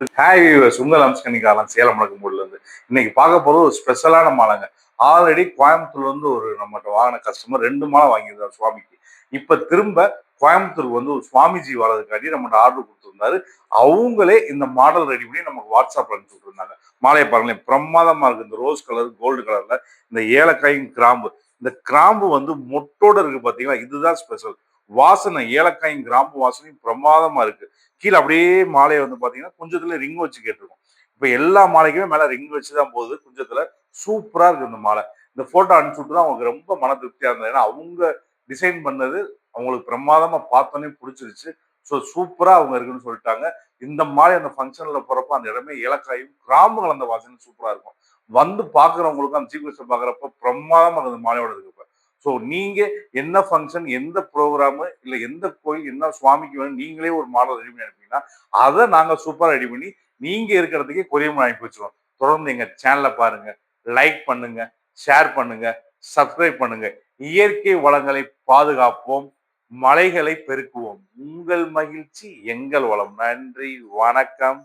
Hi viewers, உங்கள் அம்ஸ்கனிக்காரன் சேலம் மணக்கும்போதுல இருந்து இன்னைக்கு பார்க்க போறது ஒரு ஸ்பெஷலான மாலைங்க. ஆல்ரெடி கோயம்புத்தூர்ல இருந்து ஒரு நம்மகிட்ட வாங்கின கஸ்டமர் 2 மாலை வாங்கியிருந்தார் சுவாமிக்கு. இப்ப திரும்ப கோயம்புத்தூருக்கு வந்து ஒரு சுவாமிஜி வர்றதுக்காண்டி நம்மகிட்ட ஆர்டர் கொடுத்திருந்தாரு. அவங்களே இந்த மாடல் ரெடி பண்ணி நமக்கு வாட்ஸ்அப்ல அனுப்பிச்சு விட்டுருந்தாங்க. மாலையை பாருங்களேன், பிரமாதமா இருக்கு. இந்த ரோஸ் கலர், கோல்டு கலர்ல இந்த ஏலக்காயும் கிராம்பு. இந்த கிராம்பு வந்து மொட்டோட இருக்கு பாத்தீங்களா, இதுதான் ஸ்பெஷல். வாசனை ஏலக்காயும் கிராம்பு வாசனையும் பிரமாதமா இருக்கு. கீழே அப்படியே மாலையை வந்து பாத்தீங்கன்னா கொஞ்சத்துல ரிங் வச்சு கேட்டிருக்கும். இப்ப எல்லா மாலைக்குமே மேல ரிங் வச்சுதான் போகுது. குஞ்சத்துல சூப்பரா இருக்கு இந்த மாலை. இந்த போட்டோ அனுப்பிச்சு விட்டு தான் அவங்களுக்கு ரொம்ப மன திருப்தியா இருந்தது. ஏன்னா அவங்க டிசைன் பண்ணது அவங்களுக்கு பிரமாதமா பார்த்தோன்னே பிடிச்சிருச்சு. ஸோ சூப்பரா அவங்க இருக்குன்னு சொல்லிட்டாங்க. இந்த மாலை அந்த ஃபங்க்ஷன்ல போறப்ப அந்த இடமே ஏலக்காயும் கிராம்பு கலந்த வாசனை சூப்பரா இருக்கும். வந்து பாக்குறவங்களுக்கும் அந்த சீஃப் கெஸ்ட் பாக்குறப்ப பிரமாதமா இருக்கு இந்த மாலையோட இருக்கு. ஸோ நீங்க என்ன ஃபங்க்ஷன், எந்த ப்ரோகிராமு, இல்ல எந்த கோயில், என்ன சுவாமிக்கு வேணும் நீங்களே ஒரு மாடல் ரெடி பண்ணி அனுப்பினீங்கன்னா, அத நாங்க சூப்பரா ரெடி பண்ணி, நீங்க இருக்கிற இடத்துக்கே கொரியர் மூலம் அனுப்பி வச்சுருவோம். தொடர்ந்து எங்க சேனல பாருங்க, லைக் பண்ணுங்க, ஷேர் பண்ணுங்க, சப்ஸ்கிரைப் பண்ணுங்க. இயற்கை வளங்களை பாதுகாப்போம், மலைகளை பெருக்குவோம். உங்கள் மகிழ்ச்சி எங்கள் வளம். நன்றி, வணக்கம்.